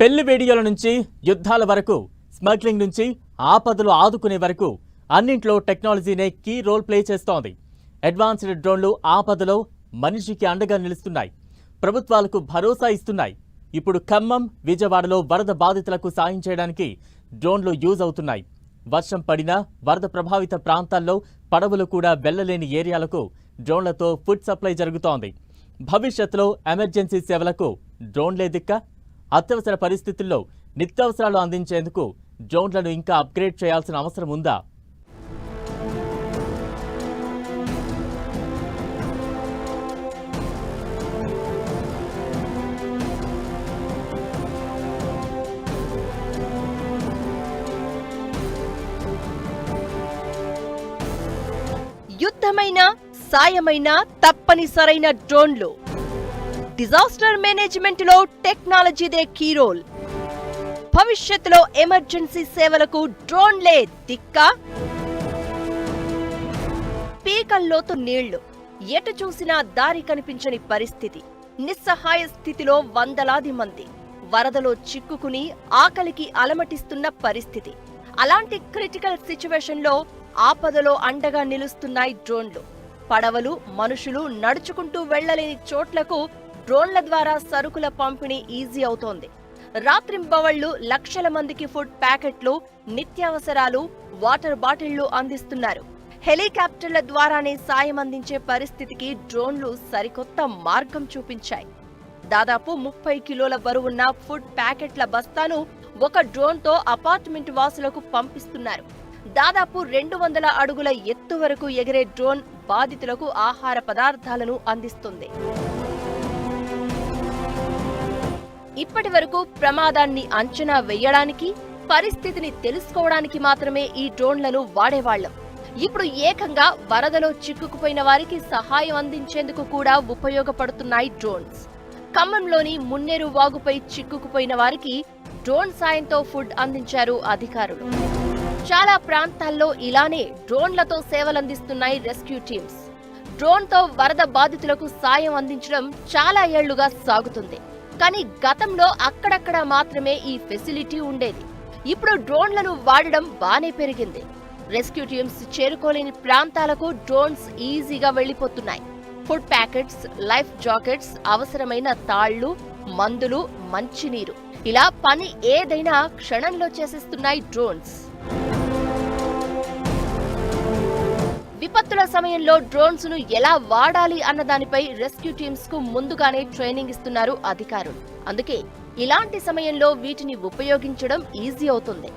పెళ్లి వీడియోల నుంచి యుద్ధాల వరకు, స్మగ్లింగ్ నుంచి ఆపదలు ఆదుకునే వరకు అన్నింట్లో టెక్నాలజీనే కీ రోల్ ప్లే చేస్తోంది. అడ్వాన్స్డ్ డ్రోన్లు ఆపదలో మనిషికి అండగా నిలుస్తున్నాయి, ప్రభుత్వాలకు భరోసా ఇస్తున్నాయి. ఇప్పుడు ఖమ్మం, విజయవాడలో వరద బాధితులకు సాయం చేయడానికి డ్రోన్లు యూజ్ అవుతున్నాయి. వర్షం పడినా వరద ప్రభావిత ప్రాంతాల్లో పడవలు కూడా వెళ్లలేని ఏరియాలకు డ్రోన్లతో ఫుడ్ సప్లై జరుగుతోంది. భవిష్యత్తులో ఎమర్జెన్సీ సేవలకు డ్రోన్లే దిక్క. అత్యవసర పరిస్థితుల్లో నిత్యావసరాలు అందించేందుకు డ్రోన్లను ఇంకా అప్గ్రేడ్ చేయాల్సిన అవసరం ఉందా? యుద్ధమైన, సాయమైన తప్పనిసరైన డ్రోన్లు. డిజాస్టర్ మేనేజ్మెంట్ లో టెక్నాలజీదే కీ రోల్. భవిష్యత్తులో ఎమర్జెన్సీ సేవలకు డ్రోన్లే దిక్క. పీకల్లోతు నీళ్లు, ఎటు చూసినా దారి కనిపించని పరిస్థితి. నిస్సహాయ స్థితిలో వందలాది మంది వరదలో చిక్కుకుని ఆకలికి అలమటిస్తున్న పరిస్థితి. అలాంటి క్రిటికల్ సిచ్యువేషన్లో ఆపదలో అండగా నిలుస్తున్నాయి డ్రోన్లు. పడవలు, మనుషులు నడుచుకుంటూ వెళ్లలేని చోట్లకు డ్రోన్ల ద్వారా సరుకుల పంపిణీ ఈజీ అవుతోంది. రాత్రింబవళ్లు లక్షల మందికి ఫుడ్ ప్యాకెట్లు, నిత్యావసరాలు, వాటర్ బాటిళ్లు అందిస్తున్నారు. హెలికాప్టర్ల ద్వారానే సాయం అందించే పరిస్థితికి డ్రోన్లు సరికొత్త మార్గం చూపించాయి. దాదాపు 30 కిలోల బరువున్న ఫుడ్ ప్యాకెట్ల బస్తాను ఒక డ్రోన్తో అపార్ట్మెంట్ వాసులకు పంపిస్తున్నారు. దాదాపు 200 అడుగుల ఎత్తు వరకు ఎగిరే డ్రోన్ బాధితులకు ఆహార పదార్థాలను అందిస్తుంది. ఇప్పటి వరకు ప్రమాదాన్ని అంచనా వేయడానికి, పరిస్థితిని తెలుసుకోవడానికి మాత్రమే ఈ డ్రోన్లను వాడేవాళ్లం. ఇప్పుడు ఏకంగా వరదలో చిక్కుకుపోయిన వారికి సహాయం అందించేందుకు కూడా ఉపయోగపడుతున్నాయి డ్రోన్స్. ఖమ్మంలోని మున్నేరు వాగుపై చిక్కుకుపోయిన వారికి డ్రోన్ సాయంతో ఫుడ్ అందించారు అధికారులు. చాలా ప్రాంతాల్లో ఇలానే డ్రోన్లతో సేవలందిస్తున్నాయి రెస్క్యూ టీమ్స్. డ్రోన్తో వరద బాధితులకు సాయం అందించడం చాలా ఏళ్లుగా సాగుతుంది. కానీ గతంలో అక్కడక్కడ మాత్రమే ఈ ఫెసిలిటీ ఉండేది. ఇప్పుడు డ్రోన్లను వాడడం బానే పెరిగింది. రెస్క్యూ టీమ్స్ చేరుకోలేని ప్రాంతాలకు డ్రోన్స్ ఈజీగా వెళ్లిపోతున్నాయి. ఫుడ్ ప్యాకెట్స్, లైఫ్ జాకెట్స్, అవసరమైన తాళ్లు, మందులు, మంచినీరు, ఇలా పని ఏదైనా క్షణంలో చేసేస్తున్నాయి డ్రోన్స్. విపత్తుల సమయంలో డ్రోన్స్ ను ఎలా వాడాలి అన్న దానిపై రెస్క్యూ టీమ్స్ కు ముందుగానే ట్రైనింగ్ ఇస్తున్నారు అధికారులు. అందుకే ఇలాంటి సమయంలో వీటిని ఉపయోగించడం ఈజీ అవుతుంది.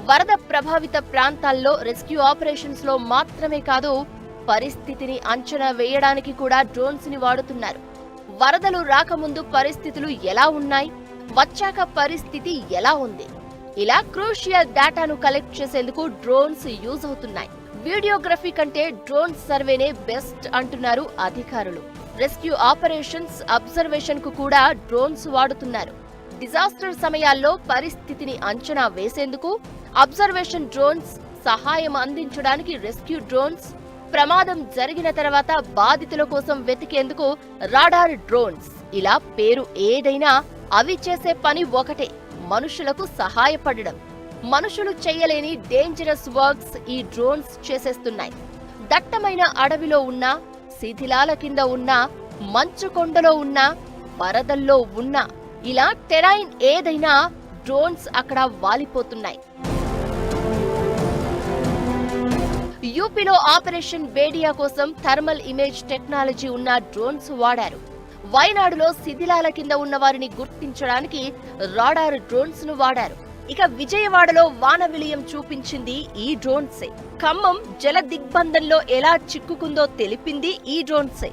వరద ప్రభావిత ప్రాంతాల్లో రెస్క్యూ ఆపరేషన్స్ లో మాత్రమే కాదు, పరిస్థితిని అంచనా వేయడానికి కూడా డ్రోన్స్ ని వాడుతున్నారు. వరదలు రాకముందు పరిస్థితులు ఎలా ఉన్నాయి, వచ్చాక పరిస్థితి ఎలా ఉంది, ఇలా క్రూషియల్ డేటాను కలెక్ట్ చేసేందుకు డ్రోన్స్ యూజ్ అవుతున్నాయి. వీడియోగ్రఫీ కంటే డ్రోన్ సర్వేనే బెస్ట్ అంటున్నారు అధికారులు. రెస్క్యూ ఆపరేషన్స్, అబ్జర్వేషన్ కు కూడా డ్రోన్స్ వాడుతున్నారు. డిజాస్టర్ సమయాల్లో పరిస్థితిని అంచనా వేసేందుకు అబ్జర్వేషన్ డ్రోన్స్, సహాయం అందించడానికి రెస్క్యూ డ్రోన్స్, ప్రమాదం జరిగిన తర్వాత బాధితుల కోసం వెతికేందుకు రాడార్ డ్రోన్స్. ఇలా పేరు ఏదైనా అవి చేసే పని ఒకటే, మనుషులకు సహాయపడడం. మనుషులు చేయలేని డేంజరస్ వర్క్స్ ఈ డ్రోన్స్ చేసేస్తున్నాయి. దట్టమైన అడవిలో ఉన్నా, శిథిలాల కింద ఉన్నా, మంచు కొండలో ఉన్నా, వరదల్లో ఉన్నా, ఇలా టెరైన్ ఏదైనా డ్రోన్స్ అక్కడ వాలిపోతున్నాయి. యూపీలో ఆపరేషన్ బేడియా కోసం థర్మల్ ఇమేజ్ టెక్నాలజీ ఉన్న డ్రోన్స్ వాడారు. వయనాడులో శిథిలాల కింద ఉన్న వారిని గుర్తించడానికి రాడార్ డ్రోన్స్ ను వాడారు. ఇక విజయవాడలో వాన విలయం చూపించింది ఈ డ్రోన్సే. ఖమ్మం జల దిగ్బంధంలో ఎలా చిక్కుకుందో తెలిపింది ఈ డ్రోన్సే.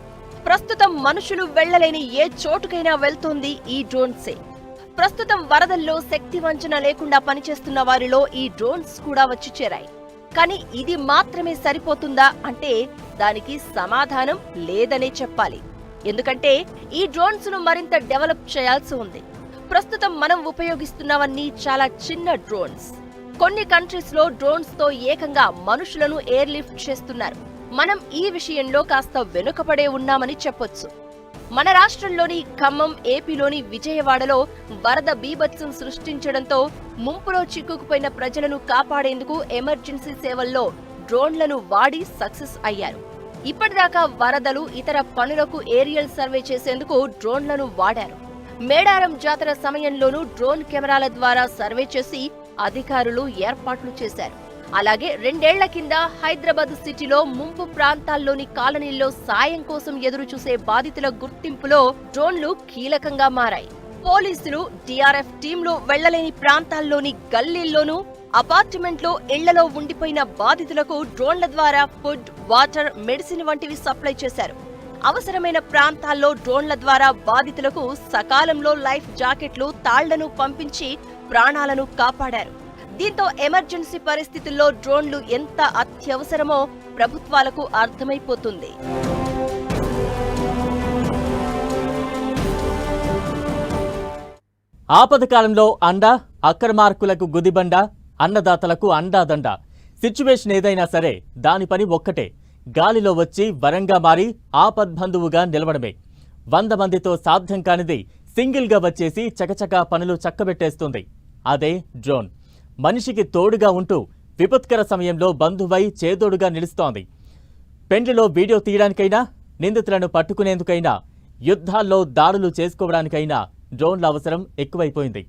ప్రస్తుతం మనుషులు వెళ్లలేని ఏ చోటుకైనా వెళ్తోంది ఈ డ్రోన్సే. ప్రస్తుతం వరదల్లో శక్తి వంచన లేకుండా పనిచేస్తున్న వారిలో ఈ డ్రోన్స్ కూడా వచ్చి చేరాయి. కానీ ఇది మాత్రమే సరిపోతుందా అంటే దానికి సమాధానం లేదనే చెప్పాలి. ఎందుకంటే ఈ డ్రోన్స్ ను మరింత డెవలప్ చేయాల్సి ఉంది. ప్రస్తుతం మనం ఉపయోగిస్తున్నవన్నీ చాలా చిన్న డ్రోన్స్. కొన్ని కంట్రీస్ లో డ్రోన్స్ తో ఏకంగా మనుషులను ఎయిర్ లిఫ్ట్ చేస్తున్నారు. మనం ఈ విషయంలో కాస్త వెనుకబడే ఉన్నామని చెప్పొచ్చు. మన రాష్ట్రంలోని ఖమ్మం, ఏపీలోని విజయవాడలో వరద బీభత్సం సృష్టించడంతో ముంపులో చిక్కుకుపోయిన ప్రజలను కాపాడేందుకు ఎమర్జెన్సీ సేవల్లో డ్రోన్లను వాడి సక్సెస్ అయ్యారు. ఇప్పటిదాకా వరదలు, ఇతర పనులకు ఏరియల్ సర్వే చేసేందుకు డ్రోన్లను వాడారు. మేడారం జాతర సమయంలోనూ డ్రోన్ కెమెరాల ద్వారా సర్వే చేసి అధికారులు ఏర్పాట్లు చేశారు. అలాగే 2 ఏళ్ల కింద హైదరాబాద్ సిటీలో ముంపు ప్రాంతాల్లోని కాలనీల్లో సాయం కోసం ఎదురుచూసే బాధితుల గుర్తింపులో డ్రోన్లు కీలకంగా మారాయి. పోలీసులు, DRF టీంలు వెళ్లలేని ప్రాంతాల్లోని గల్లీల్లోనూ, అపార్ట్మెంట్లో, ఇళ్లలో ఉండిపోయిన బాధితులకు డ్రోన్ల ద్వారా ఫుడ్, వాటర్, మెడిసిన్ వంటివి సప్లై చేశారు. అవసరమైన ప్రాంతాల్లో డ్రోన్ల ద్వారా బాధితులకు సకాలంలో లైఫ్ జాకెట్లు, తాళ్లను పంపించి ప్రాణాలను కాపాడారు. దీంతో ఎమర్జెన్సీ పరిస్థితుల్లో డ్రోన్లు ఎంత అత్యవసరమో ప్రభుత్వాలకు అర్థమైపోతుంది. ఆపద కాలంలో అండ, అక్రమార్కులకు గుదిబండ, అన్నదాతలకు అండాదండ. సిచ్యువేషన్ ఏదైనా సరే దాని పని ఒక్కటే, గాలిలో వచ్చి వరంగా మారి ఆపద్బంధువుగా నిలవడమే. 100 మందితో సాధ్యం కానిది సింగిల్గా వచ్చేసి చకచకా పనులు చక్కబెట్టేస్తుంది. అదే డ్రోన్. మనిషికి తోడుగా ఉంటూ విపత్కర సమయంలో బంధువై చేదోడుగా నిలుస్తోంది. పెండ్లిలో వీడియో తీయడానికైనా, నిందితులను పట్టుకునేందుకైనా, యుద్ధాల్లో దాడులు చేసుకోవడానికైనా డ్రోన్ల అవసరం ఎక్కువైపోయింది.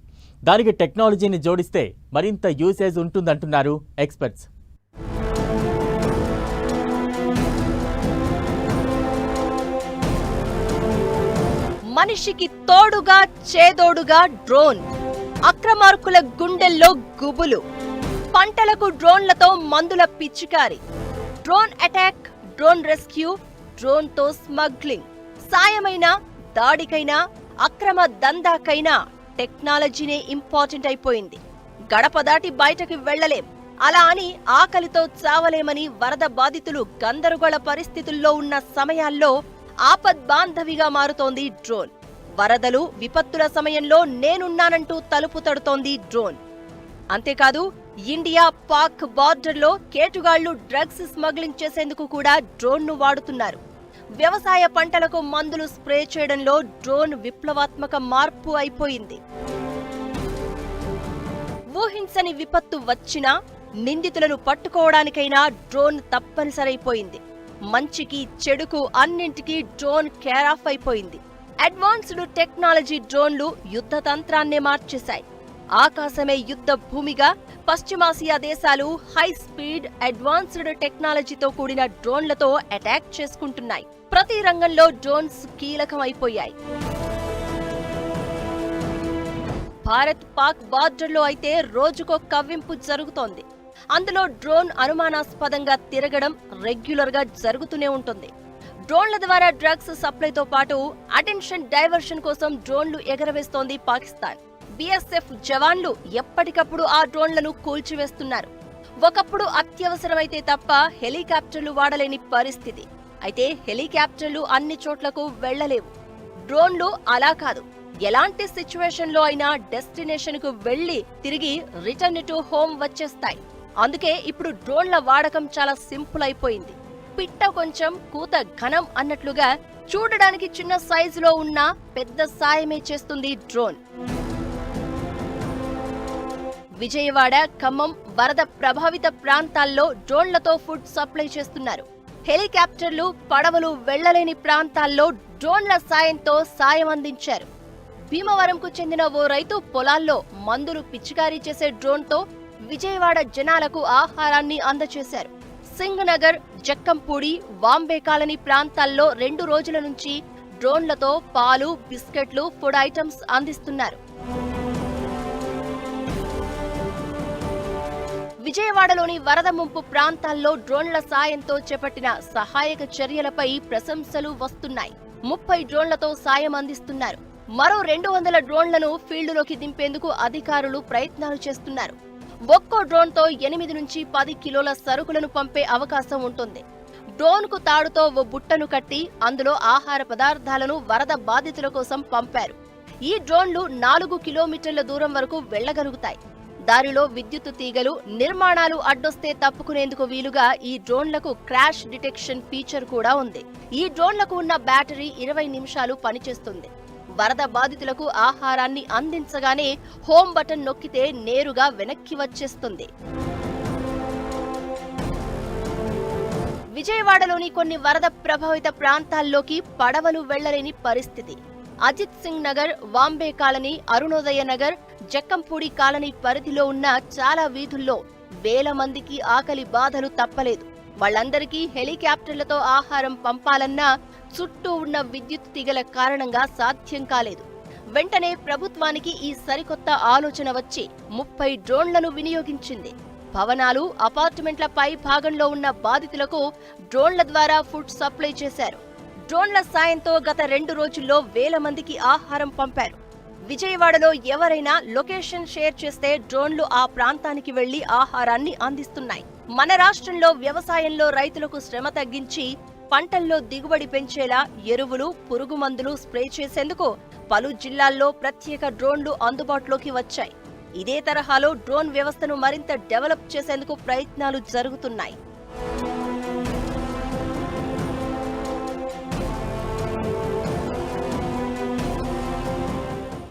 దానికి టెక్నాలజీని జోడిస్తే మరింత యూసేజ్ ఉంటుందంటున్నారు ఎక్స్పర్ట్స్. మనిషికి తోడుగా, చేదోడుగా డ్రోన్. అక్రమార్కుల గుండెల్లో గుబులు. పంటలకు డ్రోన్లతో మందుల పిచికారి. డ్రోన్ అటాక్, డ్రోన్ రెస్క్యూ, డ్రోన్తో స్మగ్లింగ్. సాయమైనా, దాడికైనా, అక్రమ దందాకైనా టెక్నాలజీనే ఇంపార్టెంట్ అయిపోయింది. గడప దాటి బయటకి వెళ్లలేం, అలా అని ఆకలితో చావలేమని వరద బాధితులు గందరగోళ పరిస్థితుల్లో ఉన్న సమయాల్లో ఆపద్బాంధవిగా మారుతోంది డ్రోన్. వరదలు, విపత్తుల సమయంలో నేనున్నానంటూ తలుపు తడుతోంది డ్రోన్. అంతేకాదు, ఇండియా, పాక్ బార్డర్లో కేటుగాళ్లు డ్రగ్స్ స్మగ్లింగ్ చేసేందుకు కూడా డ్రోన్ను వాడుతున్నారు. వ్యవసాయ పంటలకు మందులు స్ప్రే చేయడంలో డ్రోన్ విప్లవాత్మక మార్పు అయిపోయింది. ఊహించని విపత్తు వచ్చినా, నిందితులను పట్టుకోవడానికైనా డ్రోన్ తప్పనిసరైపోయింది. మంచికి, చెడుకు అన్నింటికీ డ్రోన్ కేర్ ఆఫ్ అయిపోయింది. అడ్వాన్స్డ్ టెక్నాలజీ డ్రోన్లు యుద్ధ తంత్రాన్నే మార్చేశాయి. ఆకాశమే యుద్ధ భూమిగా పశ్చిమాసియా దేశాలు హై స్పీడ్, అడ్వాన్స్డ్ టెక్నాలజీతో కూడిన డ్రోన్లతో అటాక్ చేసుకుంటున్నాయి. ప్రతి రంగంలో డ్రోన్స్ కీలకమైపోయాయి. భారత్, పాక్ బార్డర్లో అయితే రోజుకో కవ్వింపు జరుగుతోంది. అందులో డ్రోన్ అనుమానాస్పదంగా తిరగడం రెగ్యులర్ గా జరుగుతూనే ఉంటుంది. డ్రోన్ల ద్వారా డ్రగ్స్ సప్లైతో పాటు అటెన్షన్ డైవర్షన్ కోసం డ్రోన్లు ఎగరవేస్తోంది పాకిస్తాన్. BSF జవాన్లు ఎప్పటికప్పుడు ఆ డ్రోన్లను కూల్చివేస్తున్నారు. ఒకప్పుడు అత్యవసరమైతే తప్ప హెలికాప్టర్లు వాడలేని పరిస్థితి. అయితే హెలికాప్టర్లు అన్ని చోట్లకు వెళ్లలేవు. డ్రోన్లు అలా కాదు, ఎలాంటి సిచ్యువేషన్ లో అయినా డెస్టినేషన్ కు వెళ్లి తిరిగి రిటర్న్ టు హోమ్ వచ్చేస్తాయి. అందుకే ఇప్పుడు డ్రోన్ల వాడకం చాలా సింపుల్ అయిపోయింది. పిట్ట కొంచెం, కూత ఘనం అన్నట్లుగా చూడడానికి చిన్న సైజులో ఉన్న పెద్ద సాయమే చేస్తుంది డ్రోన్. విజయవాడ, ఖమ్మం వరద ప్రభావిత ప్రాంతాల్లో డ్రోన్లతో ఫుడ్ సప్లై చేస్తున్నారు. హెలికాప్టర్లు, పడవలు వెళ్లలేని ప్రాంతాల్లో డ్రోన్ల సాయంతో సాయం అందించారు. భీమవరంకు చెందిన ఓ రైతు పొలాల్లో మందులు పిచికారీ చేసే డ్రోన్తో విజయవాడ జనాలకు ఆహారాన్ని అందజేశారు. సింగ్ నగర్, జక్కంపూడి, వాంబే కాలనీ ప్రాంతాల్లో 2 రోజుల నుంచి డ్రోన్లతో పాలు, బిస్కెట్లు, ఫుడ్ ఐటమ్స్ అందిస్తున్నారు. విజయవాడలోని వరద ముంపు ప్రాంతాల్లో డ్రోన్ల సాయంతో చేపట్టిన సహాయక చర్యలపై ప్రశంసలు వస్తున్నాయి. 30 డ్రోన్లతో సాయం అందిస్తున్నారు. మరో 200 డ్రోన్లను ఫీల్డులోకి దింపేందుకు అధికారులు ప్రయత్నాలు చేస్తున్నారు. ఒక్కో డ్రోన్తో 8 నుంచి 10 కిలోల సరుకులను పంపే అవకాశం ఉంటుంది. డ్రోన్కు తాడుతో ఓ బుట్టను కట్టి అందులో ఆహార పదార్థాలను వరద బాధితుల కోసం పంపారు. ఈ డ్రోన్లు 4 కిలోమీటర్ల దూరం వరకు వెళ్లగలుగుతాయి. దారిలో విద్యుత్తు తీగలు, నిర్మాణాలు అడ్డొస్తే తప్పుకునేందుకు వీలుగా ఈ డ్రోన్లకు క్రాష్ డిటెక్షన్ ఫీచర్ కూడా ఉంది. ఈ డ్రోన్లకు ఉన్న బ్యాటరీ 20 నిమిషాలు పనిచేస్తుంది. వరద బాధితులకు ఆహారాన్ని అందించగానే హోమ్ బటన్ నొక్కితే నేరుగా వెనక్కి వచ్చేస్తుంది. విజయవాడలోని కొన్ని వరద ప్రభావిత ప్రాంతాల్లోకి పడవలు వెళ్లలేని పరిస్థితి. అజిత్ సింగ్ నగర్, వాంబే కాలనీ, అరుణోదయ నగర్, జక్కంపూడి కాలనీ పరిధిలో ఉన్న చాలా వీధుల్లో వేల మందికి ఆకలి బాధలు తప్పలేదు. వాళ్ళందరికీ హెలికాప్టర్లతో ఆహారం పంపాలన్నా చుట్టూ ఉన్న విద్యుత్ తీగల కారణంగా సాధ్యం కాలేదు. వెంటనే ప్రభుత్వానికి ఈ సరికొత్త ఆలోచన వచ్చి 30 డ్రోన్లను వినియోగించింది. భవనాలు, అపార్ట్మెంట్ల పై భాగంలో ఉన్న బాధితులకు డ్రోన్ల ద్వారా ఫుడ్ సప్లై చేశారు. డ్రోన్ల సాయంతో గత 2 రోజుల్లో వేల మందికి ఆహారం పంపారు. విజయవాడలో ఎవరైనా లొకేషన్ షేర్ చేస్తే డ్రోన్లు ఆ ప్రాంతానికి వెళ్లి ఆహారాన్ని అందిస్తున్నాయి. మన రాష్ట్రంలో వ్యవసాయంలో రైతులకు శ్రమ తగ్గించి పంటల్లో దిగుబడి పెంచేలా ఎరువులు, పురుగు మందులు స్ప్రే చేసేందుకు పలు జిల్లాల్లో ప్రత్యేక డ్రోన్లు అందుబాటులోకి వచ్చాయి. ఇదే తరహాలో డ్రోన్ వ్యవస్థను మరింత డెవలప్ చేసేందుకు ప్రయత్నాలు జరుగుతున్నాయి.